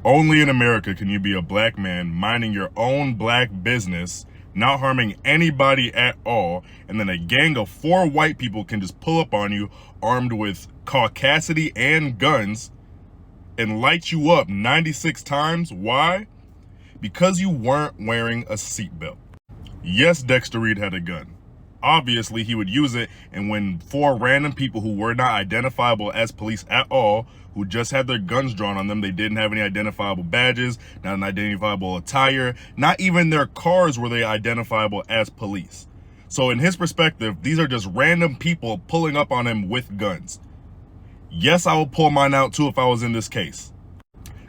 Only in America can you be a black man minding your own black business, not harming anybody at all, and then a gang of 4 white people can just pull up on you armed with caucasity and guns and light you up 96 times. Why? Because you weren't wearing a seatbelt. Yes, Dexter Reed had a gun. Obviously, he would use it, and when 4 random people who were not identifiable as police at all, who just had their guns drawn on them, they didn't have any identifiable badges, not an identifiable attire, not even their cars were they identifiable as police. So in his perspective, these are just random people pulling up on him with guns. Yes, I would pull mine out too if I was in this case.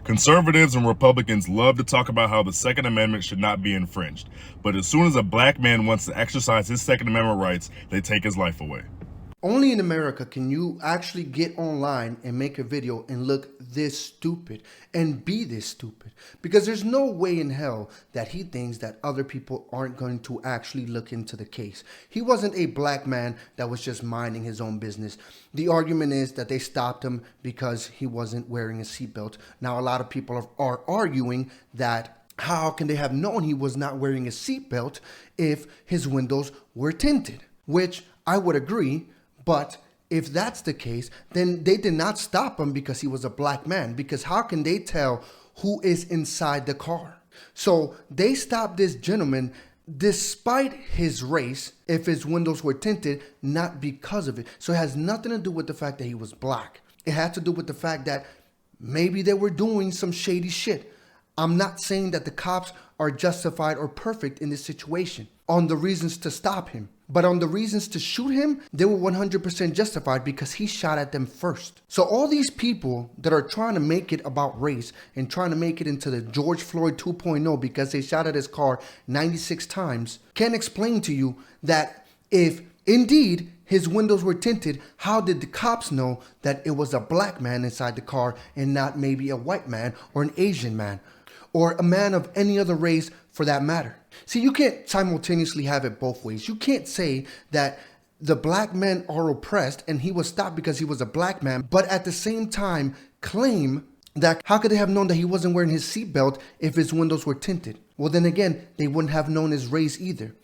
Conservatives and Republicans love to talk about how the Second Amendment should not be infringed, but as soon as a black man wants to exercise his Second Amendment rights, they take his life away. Only in America can you actually get online and make a video and look this stupid and be this stupid, because there's no way in hell that he thinks that other people aren't going to actually look into the case. He wasn't a black man that was just minding his own business. The argument is that they stopped him because he wasn't wearing a seatbelt. Now, a lot of people are arguing that how can they have known he was not wearing a seatbelt if his windows were tinted, which I would agree. But if that's the case, then they did not stop him because he was a black man, because how can they tell who is inside the car? So they stopped this gentleman despite his race, if his windows were tinted, not because of it. So it has nothing to do with the fact that he was black. It had to do with the fact that maybe they were doing some shady shit. I'm not saying that the cops are justified or perfect in this situation on the reasons to stop him. But on the reasons to shoot him, they were 100% justified because he shot at them first. So all these people that are trying to make it about race and trying to make it into the George Floyd 2.0 because they shot at his car 96 times can explain to you that if indeed his windows were tinted, how did the cops know that it was a black man inside the car and not maybe a white man or an Asian man or a man of any other race for that matter? See, you can't simultaneously have it both ways. You can't say that the black men are oppressed and he was stopped because he was a black man, but at the same time claim that how could they have known that he wasn't wearing his seatbelt if his windows were tinted? Well, then again, they wouldn't have known his race either.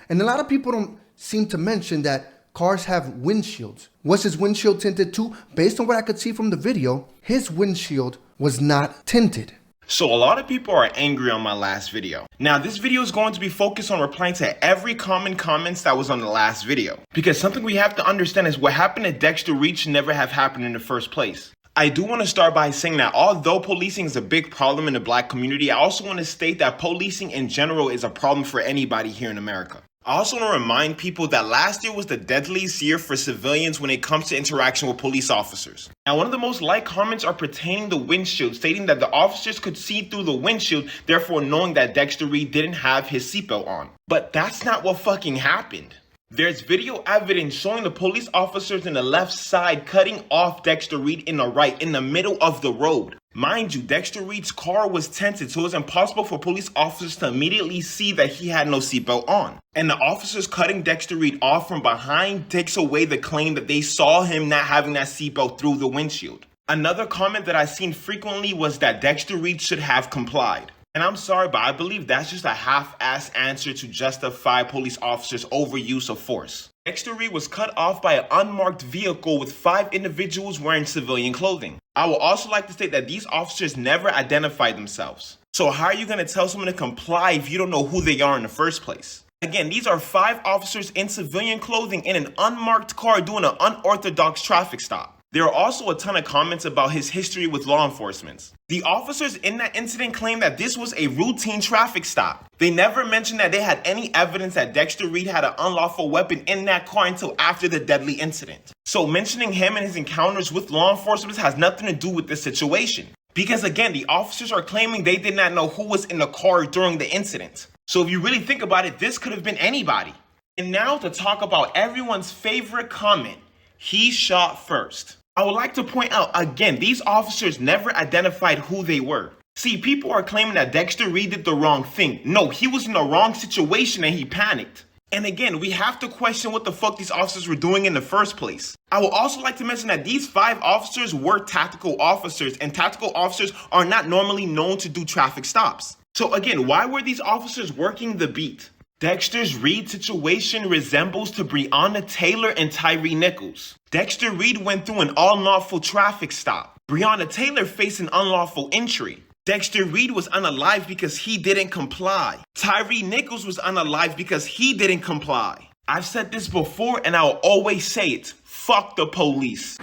And a lot of people don't seem to mention that cars have windshields. Was his windshield tinted too? Based on what I could see from the video, his windshield was not tinted. So a lot of people are angry on my last video. Now this video is going to be focused on replying to every common comments that was on the last video. Because something we have to understand is what happened to Dexter Reed should never have happened in the first place. I do want to start by saying that although policing is a big problem in the black community, I also want to state that policing in general is a problem for anybody here in America. I also want to remind people that last year was the deadliest year for civilians when it comes to interaction with police officers. Now, one of the most liked comments are pertaining to windshield, stating that the officers could see through the windshield, therefore knowing that Dexter Reed didn't have his seatbelt on. But that's not what fucking happened. There's video evidence showing the police officers in the left side cutting off Dexter Reed in the right, in the middle of the road. Mind you, Dexter Reed's car was tinted, so it was impossible for police officers to immediately see that he had no seatbelt on. And the officers cutting Dexter Reed off from behind takes away the claim that they saw him not having that seatbelt through the windshield. Another comment that I've seen frequently was that Dexter Reed should have complied. And I'm sorry, but I believe that's just a half-assed answer to justify police officers' overuse of force. Dexter Reed was cut off by an unmarked vehicle with 5 individuals wearing civilian clothing. I would also like to state that these officers never identified themselves. So how are you going to tell someone to comply if you don't know who they are in the first place? Again, these are 5 officers in civilian clothing in an unmarked car doing an unorthodox traffic stop. There are also a ton of comments about his history with law enforcement. The officers in that incident claim that this was a routine traffic stop. They never mentioned that they had any evidence that Dexter Reed had an unlawful weapon in that car until after the deadly incident. So mentioning him and his encounters with law enforcement has nothing to do with this situation. Because again, the officers are claiming they did not know who was in the car during the incident. So if you really think about it, this could have been anybody. And now to talk about everyone's favorite comment, he shot first. I would like to point out again, these officers never identified who they were. See, people are claiming that Dexter Reed did the wrong thing. No, he was in the wrong situation and he panicked. And again, we have to question what the fuck these officers were doing in the first place. I would also like to mention that these 5 officers were tactical officers, and tactical officers are not normally known to do traffic stops. So again, why were these officers working the beat? Dexter Reed's situation resembles to Breonna Taylor and Tyre Nichols. Dexter Reed went through an unlawful traffic stop. Breonna Taylor faced an unlawful entry. Dexter Reed was unalive because he didn't comply. Tyre Nichols was unalive because he didn't comply. I've said this before and I'll always say it. Fuck the police.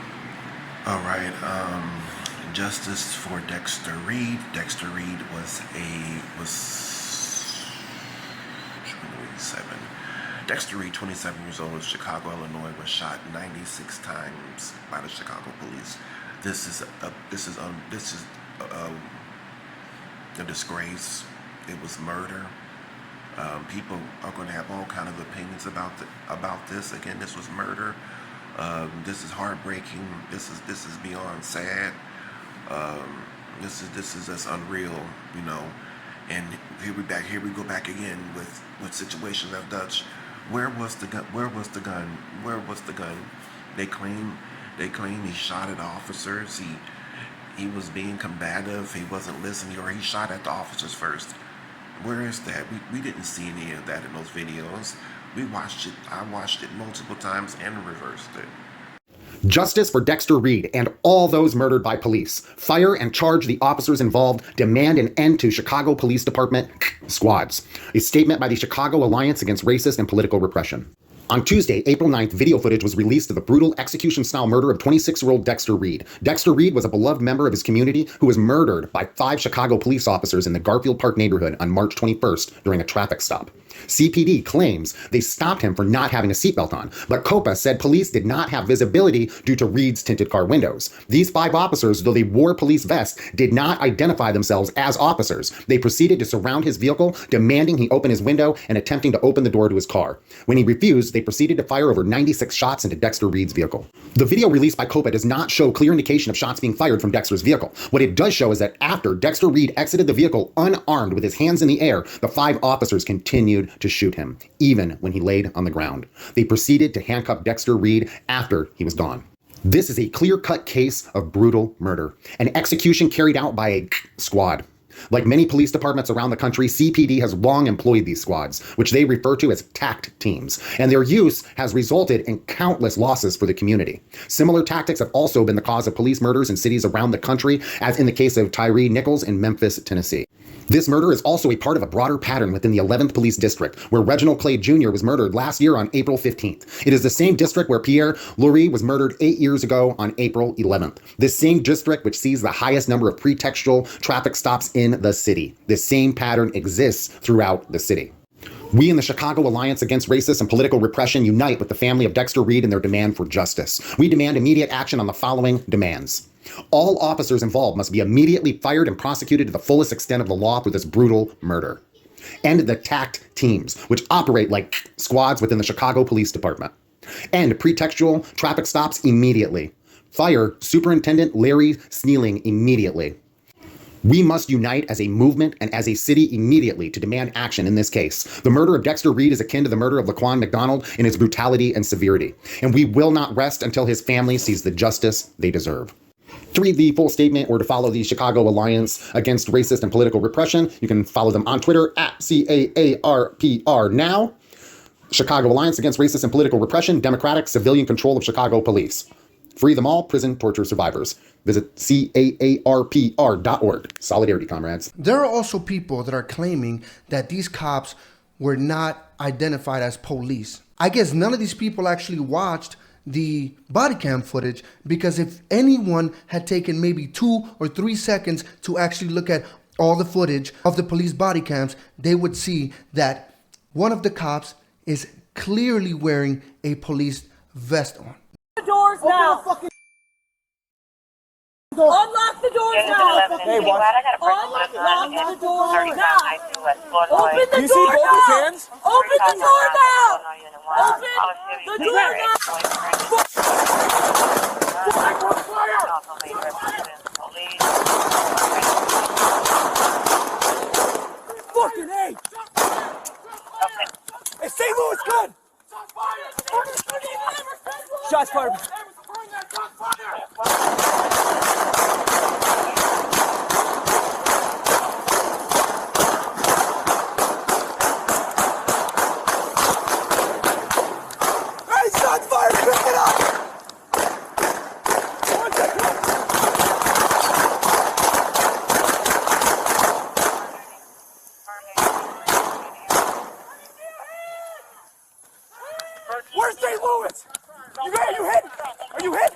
All right, justice for Dexter Reed. Dexter Reed was 27. Dexter Reed, 27 years old, of Chicago, Illinois, was shot 96 times by the Chicago police. This is a disgrace. It was murder. People are going to have all kind of opinions about this. Again, this was murder. This is heartbreaking. This is beyond sad. This is just unreal, you know. And here we go back again with situations of Dutch. Where was the gun? Where was the gun? Where was the gun? They claim he shot at officers. He was being combative. He wasn't listening, or he shot at the officers first. Where is that? We didn't see any of that in those videos. We watched it. I watched it multiple times and reversed it. Justice for Dexter Reed and all those murdered by police. Fire and charge the officers involved. Demand an end to Chicago Police Department squads. A statement by the Chicago Alliance Against Racist and Political Repression. On Tuesday, April 9th, video footage was released of the brutal execution-style murder of 26-year-old Dexter Reed. Dexter Reed was a beloved member of his community who was murdered by 5 Chicago police officers in the Garfield Park neighborhood on March 21st during a traffic stop. CPD claims they stopped him for not having a seatbelt on, but COPA said police did not have visibility due to Reed's tinted car windows. These 5 officers, though they wore police vests, did not identify themselves as officers. They proceeded to surround his vehicle, demanding he open his window and attempting to open the door to his car. When he refused, they proceeded to fire over 96 shots into Dexter Reed's vehicle. The video released by COPA does not show clear indication of shots being fired from Dexter's vehicle. What it does show is that after Dexter Reed exited the vehicle unarmed with his hands in the air, the 5 officers continued to shoot him, even when he laid on the ground. They proceeded to handcuff Dexter Reed after he was gone. This is a clear-cut case of brutal murder, an execution carried out by a squad. Like many police departments around the country, CPD has long employed these squads, which they refer to as TACT teams, and their use has resulted in countless losses for the community. Similar tactics have also been the cause of police murders in cities around the country, as in the case of Tyre Nichols in Memphis, Tennessee. This murder is also a part of a broader pattern within the 11th Police District, where Reginald Clay Jr. was murdered last year on April 15th. It is the same district where Pierre Lurie was murdered 8 years ago on April 11th. This same district which sees the highest number of pretextual traffic stops in the city. This same pattern exists throughout the city. We in the Chicago Alliance Against Racist and Political Repression unite with the family of Dexter Reed in their demand for justice. We demand immediate action on the following demands. All officers involved must be immediately fired and prosecuted to the fullest extent of the law for this brutal murder. End the TACT teams, which operate like squads within the Chicago Police Department. End pretextual traffic stops immediately. Fire Superintendent Larry Sneeling immediately. We must unite as a movement and as a city immediately to demand action in this case. The murder of Dexter Reed is akin to the murder of Laquan McDonald in its brutality and severity, and we will not rest until his family sees the justice they deserve. To read the full statement or to follow the Chicago Alliance Against Racist and Political Repression, you can follow them on Twitter at CAARPR Now. Chicago Alliance Against Racist and Political Repression, Democratic Civilian Control of Chicago Police. Free them all, prison torture survivors. Visit CAARPR.org. Solidarity, comrades. There are also people that are claiming that these cops were not identified as police. I guess none of these people actually watched the body cam footage, because if anyone had taken maybe 2 or 3 seconds to actually look at all the footage of the police body cams, they would see that one of the cops is clearly wearing a police vest on. The doors now. Unlock the doors now. Hey, what? Unlock the doors now. Open the You see door both his now. hands? Open the door now. Open the door now. Fucking A! Hey, St. Louis, go! Shots fired. Hey, shots fired! Pick it up! Where's St. Louis? You hit? Are you hit?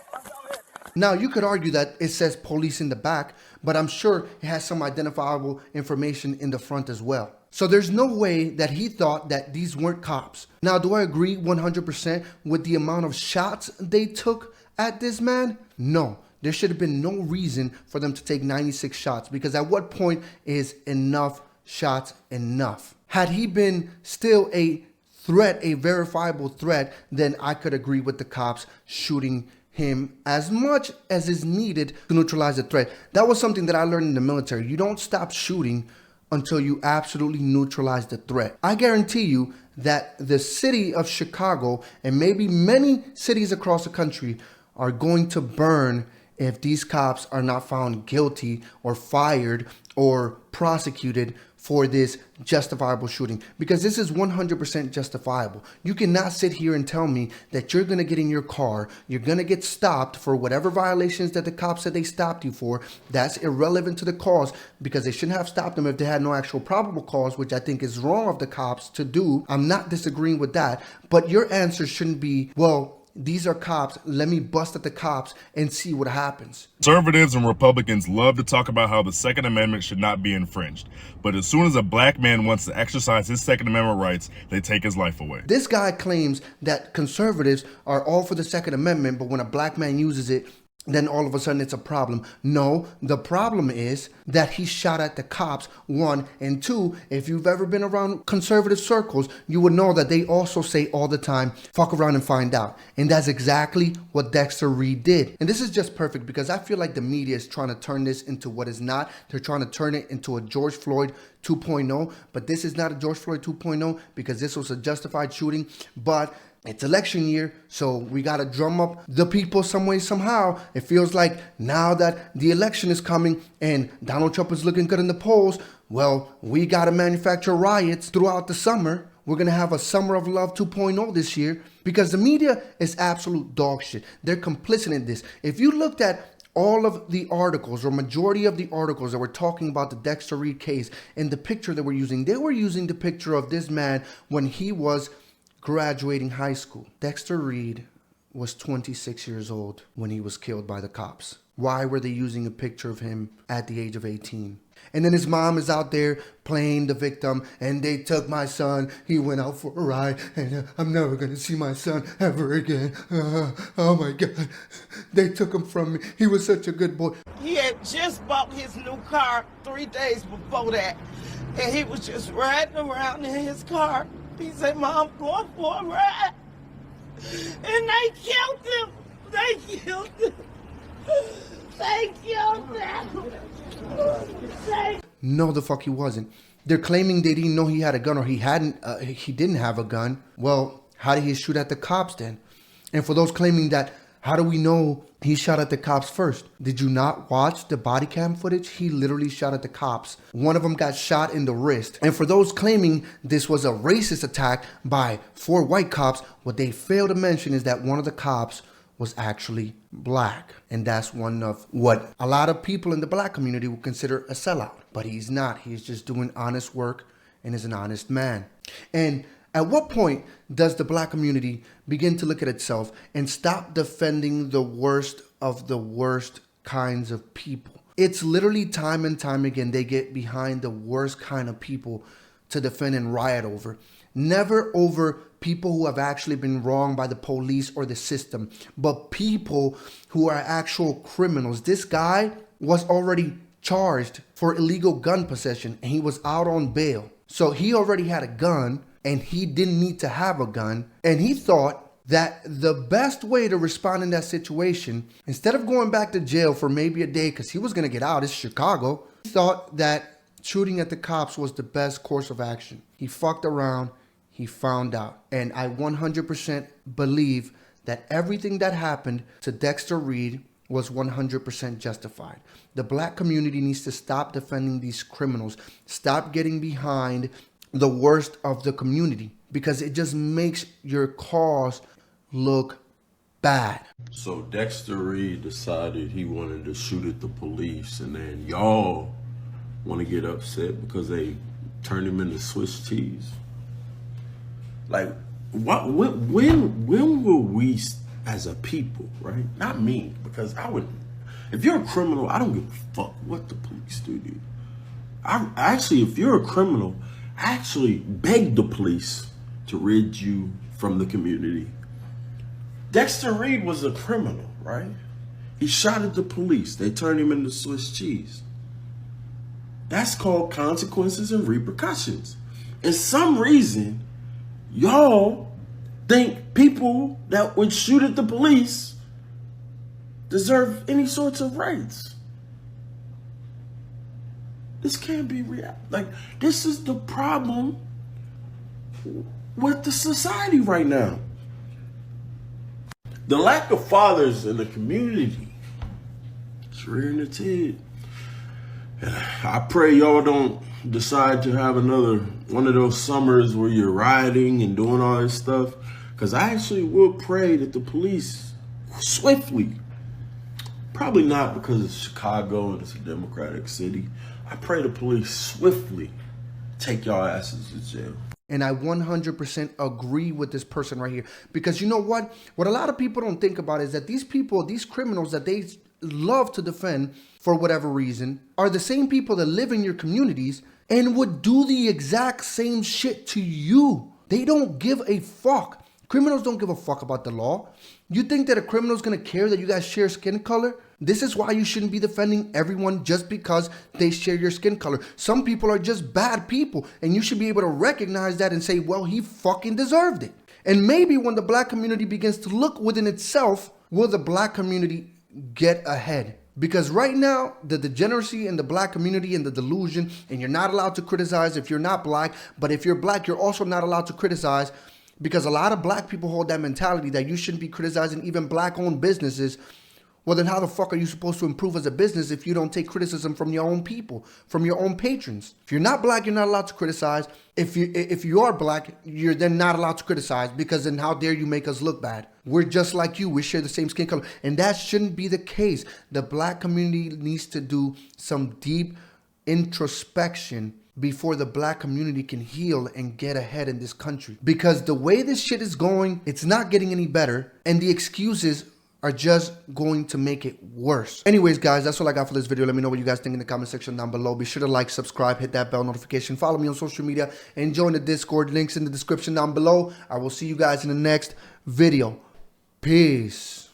Now, you could argue that it says police in the back, but I'm sure it has some identifiable information in the front as well. So there's no way that he thought that these weren't cops. Now, do I agree 100% with the amount of shots they took at this man? No. There should have been no reason for them to take 96 shots, because at what point is enough shots enough? Had he been still a threat, a verifiable threat, then I could agree with the cops shooting him as much as is needed to neutralize the threat. That was something that I learned in the military. You don't stop shooting until you absolutely neutralize the threat. I guarantee you that the city of Chicago, and maybe many cities across the country, are going to burn if these cops are not found guilty or fired or prosecuted for this justifiable shooting, because this is 100% justifiable. You cannot sit here and tell me that you're going to get in your car, you're going to get stopped for whatever violations that the cops said they stopped you for. That's irrelevant to the cause, because they shouldn't have stopped them if they had no actual probable cause, which I think is wrong of the cops to do. I'm not disagreeing with that, but your answer shouldn't be, well, these are cops, let me bust at the cops and see what happens. Conservatives and Republicans love to talk about how the Second Amendment should not be infringed. But as soon as a black man wants to exercise his Second Amendment rights, they take his life away. This guy claims that conservatives are all for the Second Amendment, but when a black man uses it, then all of a sudden it's a problem. No, the problem is that he shot at the cops, one, and two, if you've ever been around conservative circles, you would know that they also say all the time, fuck around and find out. And that's exactly what Dexter Reed did. And this is just perfect, because I feel like the media is trying to turn this into what is not. They're trying to turn it into a George Floyd 2.0, but this is not a George Floyd 2.0, because this was a justified shooting. But it's election year, so we got to drum up the people some way, somehow. It feels like now that the election is coming and Donald Trump is looking good in the polls, well, we got to manufacture riots throughout the summer. We're going to have a Summer of Love 2.0 this year, because the media is absolute dog shit. They're complicit in this. If you looked at all of the articles, or majority of the articles that were talking about the Dexter Reed case, and the picture they were using the picture of this man when he was graduating high school. Dexter Reed was 26 years old when he was killed by the cops. Why were they using a picture of him at the age of 18? And then his mom is out there playing the victim, and they took my son, he went out for a ride, and I'm never going to see my son ever again. Oh my God. They took him from me. He was such a good boy. He had just bought his new car 3 days before that, and he was just riding around in his car. He said, Mom, I'm going for a ride. And they killed him. They killed him. They killed him. No, the fuck he wasn't. They're claiming they didn't know he had a gun, or he didn't have a gun. Well, how did he shoot at the cops then? And for those claiming that, how do we know he shot at the cops first? Did you not watch the body cam footage? He literally shot at the cops. One of them got shot in the wrist. And for those claiming this was a racist attack by 4 white cops, what they fail to mention is that one of the cops was actually black. And that's one of what a lot of people in the black community would consider a sellout. But he's not. He's just doing honest work and is an honest man. And at what point does the black community begin to look at itself and stop defending the worst of the worst kinds of people? It's literally time and time again they get behind the worst kind of people to defend and riot over. Never over people who have actually been wronged by the police or the system, but people who are actual criminals. This guy was already charged for illegal gun possession, and he was out on bail. So he already had a gun, and he didn't need to have a gun. And he thought that the best way to respond in that situation, instead of going back to jail for maybe a day, because he was going to get out, it's Chicago, he thought that shooting at the cops was the best course of action. He fucked around. He found out. And I 100% believe that everything that happened to Dexter Reed was 100% justified. The black community needs to stop defending these criminals, stop getting behind the worst of the community, because it just makes your cause look bad. So Dexter Reed decided he wanted to shoot at the police, and then y'all want to get upset because they turned him into Swiss cheese. Like, what? When will we, as a people, right? Not me, because I would. If you're a criminal, I don't give a fuck what the police do to you. I actually, if you're a criminal, I actually beg the police to rid you from the community. Dexter Reed was a criminal, right? He shot at the police. They turned him into Swiss cheese. That's called consequences and repercussions. And some reason, y'all think people that would shoot at the police deserve any sorts of rights. This can't be real. Like, this is the problem with the society right now. The lack of fathers in the community is rearing its head. And I pray y'all don't decide to have another one of those summers where you're rioting and doing all this stuff. Because I actually will pray that the police swiftly, probably not because it's Chicago and it's a democratic city, I pray the police swiftly take y'all asses to jail. And I 100% agree with this person right here. Because you know what? What a lot of people don't think about is that these people, these criminals that they love to defend for whatever reason, are the same people that live in your communities and would do the exact same shit to you. They don't give a fuck. Criminals don't give a fuck about the law. You think that a criminal is going to care that you guys share skin color? This is why you shouldn't be defending everyone just because they share your skin color. Some people are just bad people, and you should be able to recognize that and say, well, he fucking deserved it. And maybe when the black community begins to look within itself, will the black community get ahead? Because right now, the degeneracy in the black community and the delusion, and you're not allowed to criticize if you're not black, but if you're black, you're also not allowed to criticize, because a lot of black people hold that mentality that you shouldn't be criticizing even black-owned businesses. Well, then how the fuck are you supposed to improve as a business if you don't take criticism from your own people, from your own patrons? If you're not black, you're not allowed to criticize. If you are black, you're then not allowed to criticize, because then how dare you make us look bad? We're just like you. We share the same skin color. And that shouldn't be the case. The black community needs to do some deep introspection before the black community can heal and get ahead in this country. Because the way this shit is going, it's not getting any better. And the excuses are just going to make it worse. Anyways, guys, that's all I got for this video. Let me know what you guys think in the comment section down below. Be sure to like, subscribe, hit that bell notification, follow me on social media, and join the Discord. Links in the description down below. I will see you guys in the next video. Peace.